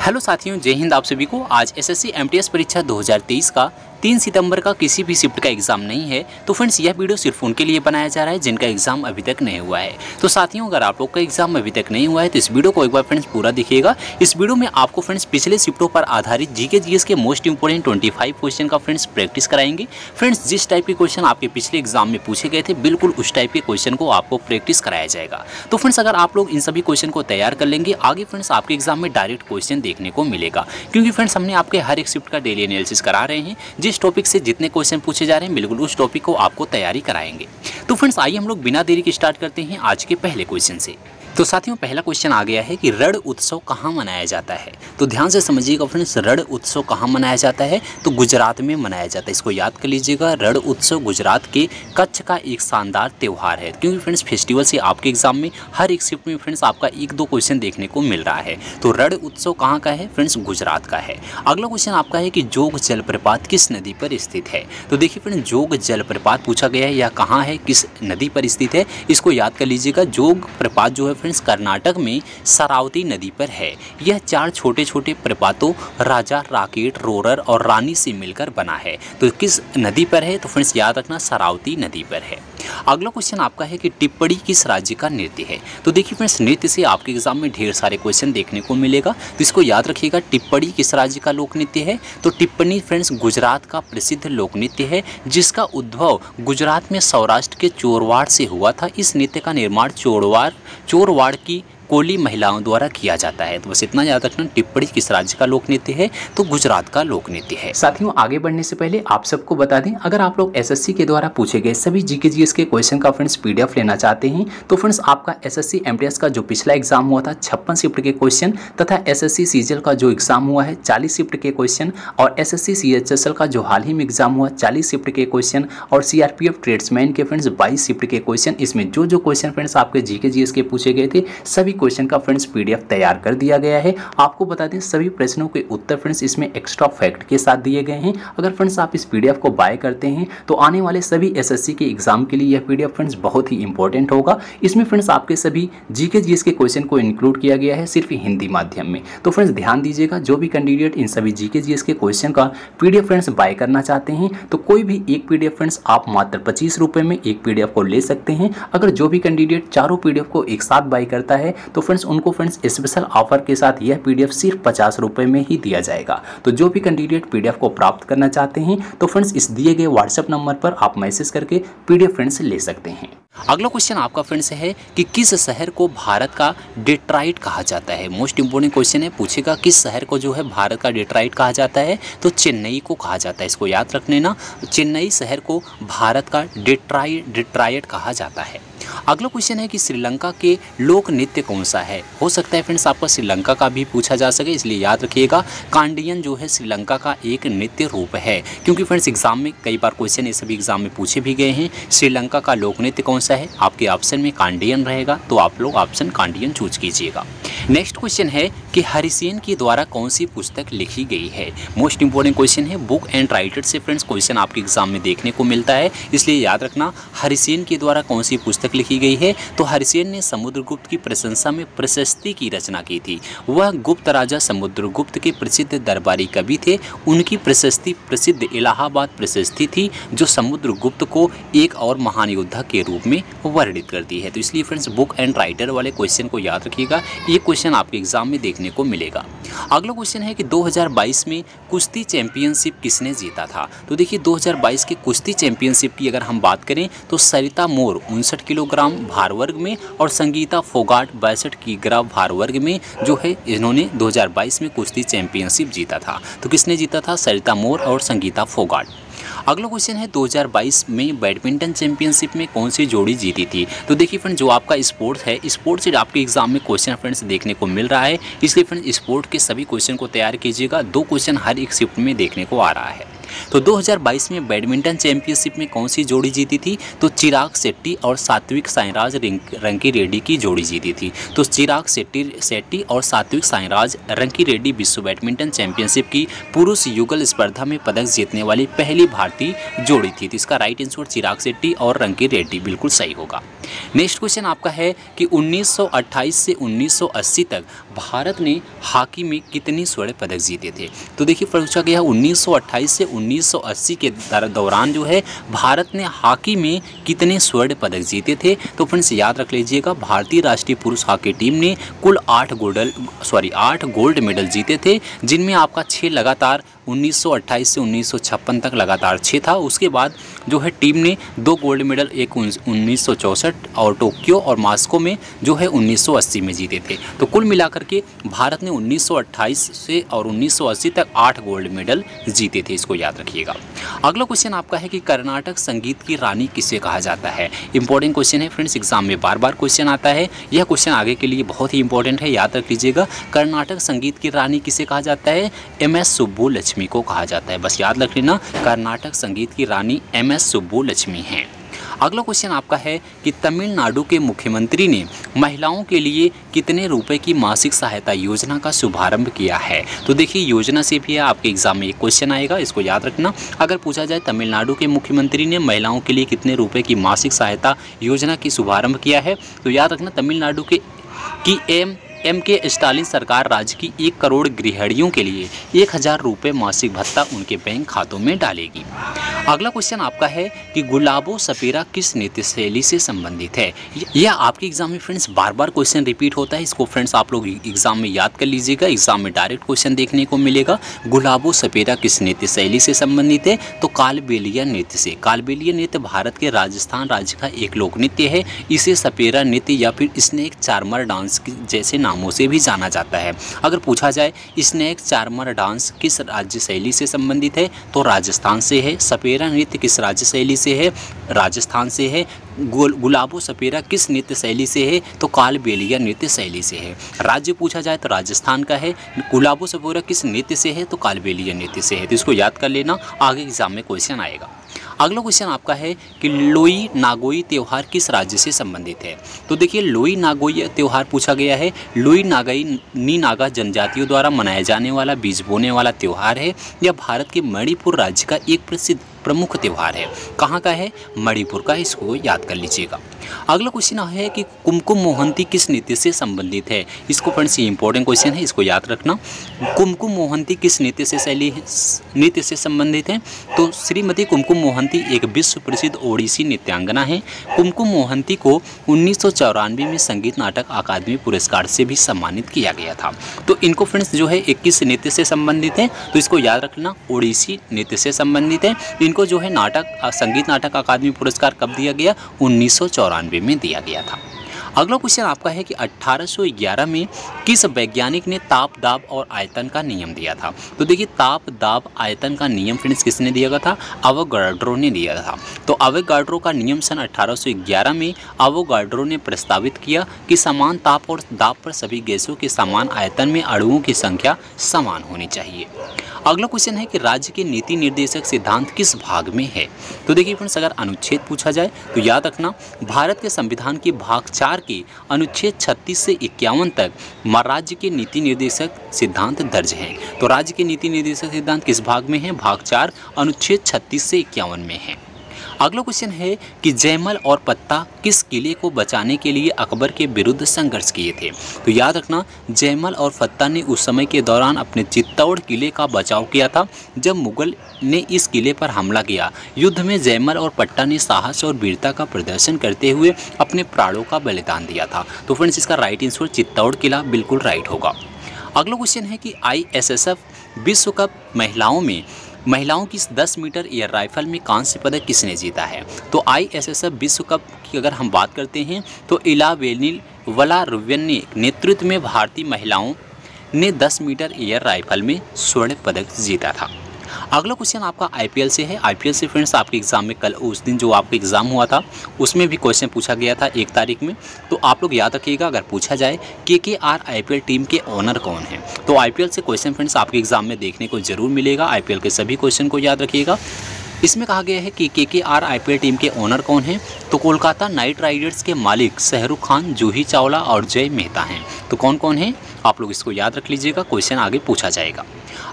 Hello साथियों, जय हिंद। आप सभी को आज एसएससी एमटीएस परीक्षा 2023 का 3 सितंबर का किसी भी शिफ्ट का एग्जाम नहीं है। तो फ्रेंड्स, यह वीडियो सिर्फ उनके लिए बनाया जा रहा है जिनका एग्जाम अभी तक नहीं हुआ है। तो साथियों, अगर आप लोग का एग्जाम अभी तक नहीं हुआ है तो इस वीडियो को एक बार फ्रेंड्स पूरा देखिएगा। इस वीडियो में आपको फ्रेंड्स पिछले शिफ्टों पर आधारित जीके जीएस के मोस्ट इंपोर्टेंट 25 क्वेश्चन का फ्रेंड्स प्रैक्टिस कराएंगे। फ्रेंड्स, जिस टाइप के क्वेश्चन आपके पिछले एग्जाम में पूछे गए थे, बिल्कुल उस टाइप के क्वेश्चन को आपको प्रैक्टिस कराया जाएगा। तो फ्रेंड्स, अगर आप लोग इन सभी क्वेश्चन को तैयार कर लेंगे, आगे फ्रेंड्स आपके एग्जाम में डायरेक्ट क्वेश्चन देखने को मिलेगा। क्योंकि फ्रेंड्स, हमने आपके हर एक शिफ्ट का डेली एनालिसिस करा रहे हैं। जिस टॉपिक से जितने क्वेश्चन पूछे जा रहे हैं, बिल्कुल उस टॉपिक को आपको तैयारी कराएंगे। तो फ्रेंड्स, आइए हम लोग बिना देरी के स्टार्ट करते हैं आज के पहले क्वेश्चन से। तो साथियों, पहला क्वेश्चन आ गया है कि रण उत्सव कहाँ मनाया जाता है। तो ध्यान से समझिएगा फ्रेंड्स, रण उत्सव कहाँ मनाया जाता है तो गुजरात में मनाया जाता है। इसको याद कर लीजिएगा। रण उत्सव गुजरात के कच्छ का एक शानदार त्यौहार है। क्योंकि फ्रेंड्स, फेस्टिवल से आपके एग्जाम में हर एक शिफ्ट में फ्रेंड्स आपका 1-2 क्वेश्चन देखने को मिल रहा है। तो रण उत्सव कहाँ का है फ्रेंड्स? गुजरात का है। अगला क्वेश्चन आपका है कि जोग जलप्रपात किस नदी पर स्थित है। तो देखिए फ्रेंड्स, जोग जलप्रपात पूछा गया है, यह कहाँ है, किस नदी पर स्थित है, इसको याद कर लीजिएगा। जोग प्रपात जो है फ्रेंड्स कर्नाटक में शरावती नदी पर है। यह 4 छोटे छोटे प्रपातों राजा, राकेट, रोरर और रानी से मिलकर बना है। तो किस नदी पर है? तो फ्रेंड्स याद रखना, शरावती नदी पर है। अगला क्वेश्चन आपका है कि टिप्पणी किस राज्य का नृत्य है। तो देखिए फ्रेंड्स, नृत्य से आपके एग्जाम में ढेर सारे क्वेश्चन देखने को मिलेगा। तो इसको याद रखिएगा, टिप्पणी किस राज्य का लोक नृत्य है। तो टिप्पणी फ्रेंड्स गुजरात का प्रसिद्ध लोक नृत्य है, जिसका उद्भव गुजरात में सौराष्ट्र के चोरवाड़ से हुआ था। इस नृत्य का निर्माण चोरवाड़ की कोली महिलाओं द्वारा किया जाता है। तो बस इतना याद रखना, टिप्पणी किस राज्य का लोक नृत्य है तो गुजरात का लोक नृत्य है। साथियों, आगे बढ़ने से पहले आप सबको बता दें, अगर आप लोग एसएससी के द्वारा पूछे गए सभी जीके जीएस के क्वेश्चन का फ्रेंड्स पीडीएफ लेना चाहते हैं तो फ्रेंड्स आपका एसएससी एमटीएस का जो पिछला एग्जाम हुआ था 56 शिफ्ट के क्वेश्चन, तथा एसएससी सीजीएल का जो एग्जाम हुआ है 40 शिफ्ट के क्वेश्चन, और एसएससी सीएचएसएल का जो हाल ही में एग्जाम हुआ 40 शिफ्ट के क्वेश्चन, और सीआरपीएफ ट्रेड्समैन के फ्रेंड्स 22 शिफ्ट के क्वेश्चन, इसमें जो क्वेश्चन फ्रेंड्स आपके जीके जीएस के पूछे गए थे सभी क्वेश्चन का फ्रेंड्स पीडीएफ तैयार कर दिया गया है। आपको बता दें, सभी प्रश्नों के उत्तर फ्रेंड्स इसमें एक्स्ट्रा फैक्ट के साथ दिए गए हैं। अगर फ्रेंड्स आप इस पीडीएफ को बाय करते हैं तो आने वाले सभी एसएससी के एग्जाम के लिए यह पीडीएफ फ्रेंड्स बहुत ही इंपॉर्टेंट होगा। इसमें फ्रेंड्स आपके सभी जीके जीएस के क्वेश्चन को इंक्लूड किया गया है सिर्फ हिंदी माध्यम में। तो फ्रेंड्स ध्यान दीजिएगा, जो भी कैंडिडेट इन सभी जीके जीएस के क्वेश्चन का पीडीएफ फ्रेंड्स बाय करना चाहते हैं तो कोई भी एक पीडीएफ फ्रेंड्स आप मात्र 25 रुपये में एक पीडीएफ को ले सकते हैं। अगर जो भी कैंडिडेट चारों पीडीएफ को एक साथ बाय करता है तो फ्रेंड्स उनको फ्रेंड्स स्पेशल ऑफर के साथ यह पीडीएफ सिर्फ 50 रुपये में ही दिया जाएगा। तो जो भी कैंडिडेट पीडीएफ को प्राप्त करना चाहते हैं तो फ्रेंड्स इस दिए गए व्हाट्सएप नंबर पर आप मैसेज करके पीडीएफ फ्रेंड्स ले सकते हैं। अगला क्वेश्चन आपका फ्रेंड्स है कि किस शहर को भारत का डेट्राइट कहा जाता है। मोस्ट इंपोर्टेंट क्वेश्चन है, पूछेगा किस शहर को जो है भारत का डेट्राइट कहा जाता है तो चेन्नई को कहा जाता है। इसको याद रख लेना, चेन्नई शहर को भारत का डेट्राइट कहा जाता है। अगला क्वेश्चन है कि श्रीलंका के लोक नृत्य कौन सा है। हो सकता है फ्रेंड्स आपका श्रीलंका का भी पूछा जा सके, इसलिए याद रखिएगा, कांडियन जो है श्रीलंका का एक नृत्य रूप है। क्योंकि फ्रेंड्स एग्जाम में कई बार क्वेश्चन ये सभी एग्जाम में पूछे भी गए हैं। श्रीलंका का लोक नृत्य कौन सा है? आपके ऑप्शन में कांडियन रहेगा, तो आप लोग ऑप्शन कांडियन चूज कीजिएगा। नेक्स्ट क्वेश्चन है कि हरिसेन के द्वारा कौन सी पुस्तक लिखी गई है। मोस्ट इंपोर्टेंट क्वेश्चन है, बुक एंड राइटर से फ्रेंड्स क्वेश्चन आपके एग्जाम में देखने को मिलता है, इसलिए याद रखना हरिसेन के द्वारा कौन सी पुस्तक लिखी गई है। तो हरिसेन ने समुद्रगुप्त की प्रशंसा में प्रशस्ति की रचना की थी। वह गुप्त राजा समुद्रगुप्त के प्रसिद्ध दरबारी कवि थे। उनकी प्रशस्ति प्रसिद्ध इलाहाबाद प्रशस्ति थी, जो समुद्रगुप्त को एक और महान योद्धा के रूप में वर्णित करती है। तो इसलिए फ्रेंड्स बुक एंड राइटर वाले क्वेश्चन को याद रखिएगा, ये क्वेश्चन आपके एग्जाम में देखने को मिलेगा। अगला क्वेश्चन है कि 2022 में कुश्ती चैंपियनशिप किसने जीता था। तो देखिए 2022 के कुश्ती चैंपियनशिप की अगर हम बात करें तो सरिता मोर 59 किलोग्राम भार वर्ग में और संगीता फोगाट 62 किलोग्राम भार वर्ग में जो है इन्होंने 2022 में कुश्ती चैंपियनशिप जीता था। तो किसने जीता था? सरिता मोर और संगीता फोगाट। अगला क्वेश्चन है 2022 में बैडमिंटन चैंपियनशिप में कौन सी जोड़ी जीती थी। तो देखिए फ्रेंड्स, जो आपका स्पोर्ट्स है, स्पोर्ट्स से आपके एग्जाम में क्वेश्चन फ्रेंड्स देखने को मिल रहा है, इसलिए फ्रेंड्स स्पोर्ट के सभी क्वेश्चन को तैयार कीजिएगा। 2 क्वेश्चन हर एक शिफ्ट में देखने को आ रहा है। तो 2022 में बैडमिंटन चैंपियनशिप में कौन सी जोड़ी जीती थी? तो चिराग शेट्टी और सात्विक साईराज रंकीरेड्डी की जोड़ी जीती थी। तो चिराग शेट्टी और सात्विक साईराज रंकीरेड्डी विश्व बैडमिंटन चैंपियनशिप की पुरुष युगल स्पर्धा में पदक जीतने वाली पहली भारतीय जोड़ी थी। तो इसका राइट आंसर चिराग शेट्टी और रंकीरेड्डी बिल्कुल सही होगा। नेक्स्ट क्वेश्चन आपका है कि 1928 से 1980 तक भारत ने हॉकी में कितने स्वर्ण पदक जीते थे? तो देखिए पूछा गया 1928 से 1980 के दौरान जो है भारत ने हॉकी में कितने स्वर्ण पदक जीते थे? तो फ्रेंड्स याद रख लीजिएगा, भारतीय राष्ट्रीय पुरुष हॉकी टीम ने कुल 8 गोल्ड मेडल जीते थे, जिनमें आपका 6 लगातार 1928 से 1956 तक लगातार 6 था। उसके बाद जो है टीम ने 2 गोल्ड मेडल, एक 1964 और टोक्यो और मॉस्को में जो है 1980 में जीते थे। तो कुल मिलाकर के भारत ने 1928 से और 1980 तक 8 गोल्ड मेडल जीते थे, इसको याद रखिएगा। अगला क्वेश्चन आपका है कि कर्नाटक संगीत की रानी किसे कहा जाता है? इंपॉर्टेंट क्वेश्चन है फ्रेंड्स, एग्जाम में बार बार क्वेश्चन आता है। यह क्वेश्चन आगे के लिए बहुत ही इंपॉर्टेंट है, याद रख लीजिएगा। कर्नाटक संगीत की रानी किसे कहा जाता है? MS सुब्बुलक्ष्मी को कहा जाता है। बस याद रख लेना, कर्नाटक संगीत की रानी MS सुब्बुलक्ष्मी हैं। अगला क्वेश्चन आपका है कि तमिलनाडु के मुख्यमंत्री ने महिलाओं के लिए कितने रुपए की मासिक सहायता योजना का शुभारंभ किया है? तो देखिए योजना से भी आपके एग्जाम में एक क्वेश्चन आएगा, इसको याद रखना। अगर पूछा जाए तमिलनाडु के मुख्यमंत्री ने महिलाओं के लिए कितने रुपए की मासिक सहायता योजना की शुभारंभ किया है, तो याद रखना तमिलनाडु की MK स्टालिन सरकार राज्य की 1 करोड़ गृहिणियों के लिए 1000 रुपये मासिक भत्ता उनके बैंक खातों में डालेगी। अगला क्वेश्चन आपका है कि गुलाबो सपेरा किस नृत्य शैली से संबंधित है? यह आपके एग्जाम में फ्रेंड्स बार बार क्वेश्चन रिपीट होता है, इसको फ्रेंड्स आप लोग एग्जाम में याद कर लीजिएगा। एग्जाम में डायरेक्ट क्वेश्चन देखने को मिलेगा। गुलाबो सपेरा किस नृत्य शैली से संबंधित है? तो कालबेलिया नृत्य से। कालबेलिया नृत्य भारत के राजस्थान राज्य का एक लोक नृत्य है। इसे सपेरा नृत्य या फिर स्नेक चार्मर डांस जैसे नामों से भी जाना जाता है। अगर पूछा जाए स्नेक चार्मर डांस किस राज्य शैली से संबंधित है, तो राजस्थान से है। सपेरा नृत्य किस राज्य शैली से है? राजस्थान से है। गुलाबो सपेरा किस नृत्य शैली से है? तो कालबेलिया नृत्य शैली से है। राज्य पूछा जाए तो राजस्थान का है। गुलाबो सपेरा किस नृत्य से है? तो कालबेलिया नृत्य से है। तो इसको याद कर लेना, आगे एग्जाम में क्वेश्चन आएगा। अगला क्वेश्चन आपका है कि लोई नागोई त्यौहार किस राज्य से संबंधित है? तो देखिए लोई नागोई त्यौहार पूछा गया है। लोई नागाई नागा जनजातियों द्वारा मनाया जाने वाला बीज बोने वाला त्यौहार है। यह भारत के मणिपुर राज्य का एक प्रमुख त्यौहार है। कहाँ का है? मणिपुर का, इसको याद कर लीजिएगा। अगला क्वेश्चन है कि कुमकुम मोहंती किस नृत्य से संबंधित है? इसको फ्रेंड्स ये इंपॉर्टेंट क्वेश्चन है, इसको याद रखना। कुमकुम मोहंती किस नृत्य से संबंधित है? तो श्रीमती कुमकुम मोहंती एक विश्व प्रसिद्ध ओडिसी नृत्यांगना है। कुमकुम मोहंती को 1994 में संगीत नाटक अकादमी पुरस्कार से भी सम्मानित किया गया था। तो इनको फ्रेंड्स जो है 21 नृत्य से संबंधित है, तो इसको याद रखना, ओडिसी नृत्य से संबंधित है। इनको जो है संगीत नाटक अकादमी पुरस्कार कब दिया गया? 1994 में दिया गया था। अगला क्वेश्चन आपका है कि 1811 में किस वैज्ञानिक ने ताप दाब और आयतन का नियम दिया था? तो देखिए ताप दाब आयतन का नियम फ्रेंड्स किसने दिया गया था? अवोगाड्रो ने दिया था। तो अवोगाड्रो का नियम सन 1811 में अवोगाड्रो ने प्रस्तावित किया कि समान ताप और दाब पर सभी गैसों के समान आयतन में अणुओं की संख्या समान होनी चाहिए। अगला क्वेश्चन है कि राज्य के नीति निर्देशक सिद्धांत किस भाग में है? तो देखिए फ्रेंड्स अगर अनुच्छेद पूछा जाए तो याद रखना, भारत के संविधान के भाग 4 के अनुच्छेद 36 से 51 तक राज्य के नीति निर्देशक सिद्धांत दर्ज हैं। तो राज्य के नीति निर्देशक सिद्धांत किस भाग में है? भाग 4 अनुच्छेद 36 से 51 में है। अगला क्वेश्चन है कि जयमल और पत्ता किस किले को बचाने के लिए अकबर के विरुद्ध संघर्ष किए थे? तो याद रखना, जयमल और पत्ता ने उस समय के दौरान अपने चित्तौड़ किले का बचाव किया था जब मुगल ने इस किले पर हमला किया। युद्ध में जयमल और पट्टा ने साहस और वीरता का प्रदर्शन करते हुए अपने प्राणों का बलिदान दिया था। तो फ्रेंड्स इसका राइट आंसर चित्तौड़ किला बिल्कुल राइट होगा। अगला क्वेश्चन है कि ISSF विश्व कप महिलाओं की 10 मीटर एयर राइफल में कांस्य पदक किसने जीता है? तो ISSF विश्व कप की अगर हम बात करते हैं तो इलावेनिल वलारुव्यन के नेतृत्व में भारतीय महिलाओं ने 10 मीटर एयर राइफल में स्वर्ण पदक जीता था। अगला क्वेश्चन आपका आईपीएल से है। आईपीएल से फ्रेंड्स आपके एग्जाम में कल उस दिन जो आपका एग्जाम हुआ था उसमें भी क्वेश्चन पूछा गया था 1 तारीख में। तो आप लोग याद रखिएगा, अगर पूछा जाए केकेआर आईपीएल टीम के ओनर कौन है, तो आईपीएल से क्वेश्चन फ्रेंड्स आपके एग्जाम में देखने को जरूर मिलेगा। आईपीएल के सभी क्वेश्चन को याद रखिएगा। इसमें कहा गया है कि केकेआर आईपीएल टीम के ओनर कौन हैं, तो कोलकाता नाइट राइडर्स के मालिक शाहरुख खान, जूही चावला और जय मेहता हैं। तो कौन कौन है आप लोग इसको याद रख लीजिएगा, क्वेश्चन आगे पूछा जाएगा।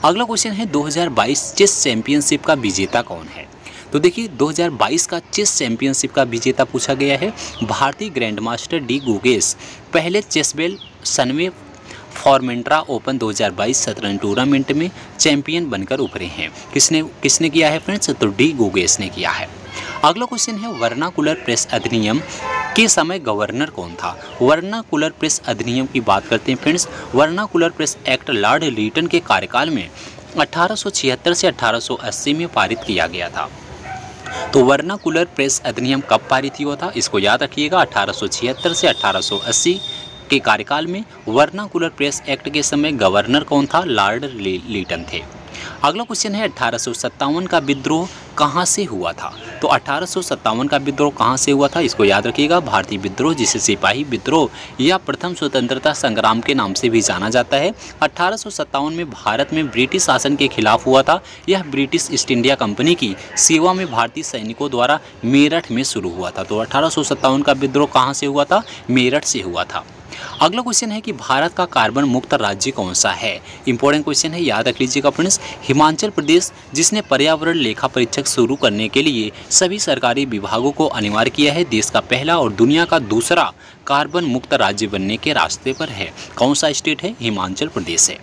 अगला क्वेश्चन है 2022 चेस चैंपियनशिप का विजेता कौन है। तो देखिए 2022 का चेस चैंपियनशिप का विजेता पूछा गया है भारतीय ग्रैंड मास्टर डी गुगेश पहले चेसबेल सनवे फॉर्मेंट्रा ओपन 2022 शतरंज टूर्नामेंट में चैंपियन बनकर उभरे हैं। किसने किया है फ्रेंड्स, तो डी गुगेश ने किया है। अगला क्वेश्चन है वर्नाकुलर प्रेस अधिनियम के समय गवर्नर कौन था। वर्नाकुलर प्रेस अधिनियम की बात करते हैं friends. Vernacular press act Lord Lytton के कार्यकाल में 1876 से 1880 में पारित किया गया था। तो वर्नाकुलर प्रेस अधिनियम कब पारित हुआ था, इसको याद रखिएगा, 1876 से 1880 के कार्यकाल में। वर्नाकुलर प्रेस एक्ट के समय गवर्नर कौन था, लॉर्ड लीटन थे। अगला क्वेश्चन है 1857 का विद्रोह कहाँ से हुआ था। तो 1857 का विद्रोह कहाँ से हुआ था, इसको याद रखिएगा, भारतीय विद्रोह जिसे सिपाही विद्रोह या प्रथम स्वतंत्रता संग्राम के नाम से भी जाना जाता है। 1857 में भारत में ब्रिटिश शासन के खिलाफ हुआ था। यह ब्रिटिश ईस्ट इंडिया कंपनी की सेवा में भारतीय सैनिकों द्वारा मेरठ में शुरू हुआ था। तो 1857 का विद्रोह कहाँ से हुआ था, मेरठ से हुआ था। अगला क्वेश्चन है कि भारत का कार्बन मुक्त राज्य कौन सा है। इंपॉर्टेंट क्वेश्चन है, याद रख लीजिएगा फ्रेंड्स। हिमाचल प्रदेश, जिसने पर्यावरण लेखा परीक्षक शुरू करने के लिए सभी सरकारी विभागों को अनिवार्य किया है, देश का पहला और दुनिया का दूसरा कार्बन मुक्त राज्य बनने के रास्ते पर है। कौन सा स्टेट है, हिमाचल प्रदेश है।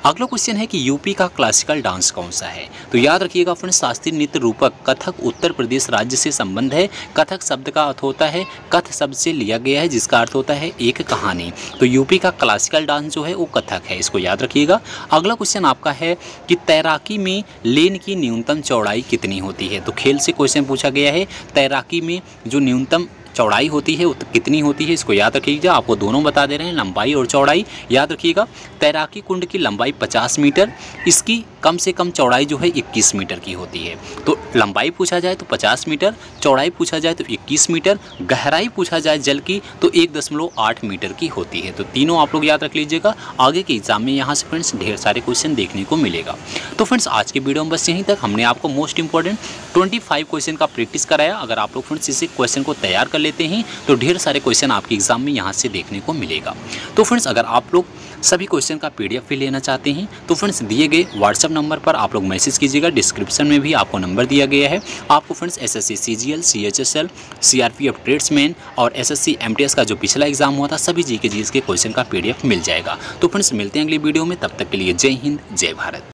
अगला क्वेश्चन है कि यूपी का क्लासिकल डांस कौन सा है। तो याद रखिएगा फ्रेंड्स, शास्त्रीय नृत्य रूपक कथक उत्तर प्रदेश राज्य से संबंध है। कथक शब्द का अर्थ होता है, कथ शब्द से लिया गया है जिसका अर्थ होता है एक कहानी। तो यूपी का क्लासिकल डांस जो है वो कथक है, इसको याद रखिएगा। अगला क्वेश्चन आपका है कि तैराकी में लेन की न्यूनतम चौड़ाई कितनी होती है। तो खेल से क्वेश्चन पूछा गया है, तैराकी में जो न्यूनतम चौड़ाई होती है वो कितनी होती है, इसको याद रखिएगा। आपको दोनों बता दे रहे हैं, लंबाई और चौड़ाई। याद रखिएगा, तैराकी कुंड की लंबाई 50 मीटर, इसकी कम से कम चौड़ाई जो है 21 मीटर की होती है। तो लंबाई पूछा जाए तो 50 मीटर, चौड़ाई पूछा जाए तो 21 मीटर, गहराई पूछा जाए जल की तो 1.8 मीटर की होती है। तो तीनों आप लोग याद रख लीजिएगा। आगे के एग्जाम में यहाँ से फ्रेंड्स ढेर सारे क्वेश्चन देखने को मिलेगा। तो फ्रेंड्स आज के वीडियो में बस यहीं तक। हमने आपको मोस्ट इंपॉर्टेंट 25 क्वेश्चन का प्रैक्टिस कराया। अगर आप लोग फ्रेंड्स इसी क्वेश्चन को तैयार कर लेते हैं तो ढेर सारे क्वेश्चन आपके एग्जाम में यहाँ से देखने को मिलेगा। तो फ्रेंड्स अगर आप लोग सभी क्वेश्चन का PDF भी लेना चाहते हैं तो फ्रेंड्स दिए गए व्हाट्सएप नंबर पर आप लोग मैसेज कीजिएगा। डिस्क्रिप्शन में भी आपको नंबर दिया गया है। आपको friends SSC CGL CHSL CRPF tradesman और SSC MTS का जो पिछला एग्जाम हुआ था सभी GK के क्वेश्चन का PDF मिल जाएगा। तो फ्रेंड्स मिलते हैं अगली वीडियो में, तब तक के लिए जय हिंद जय भारत।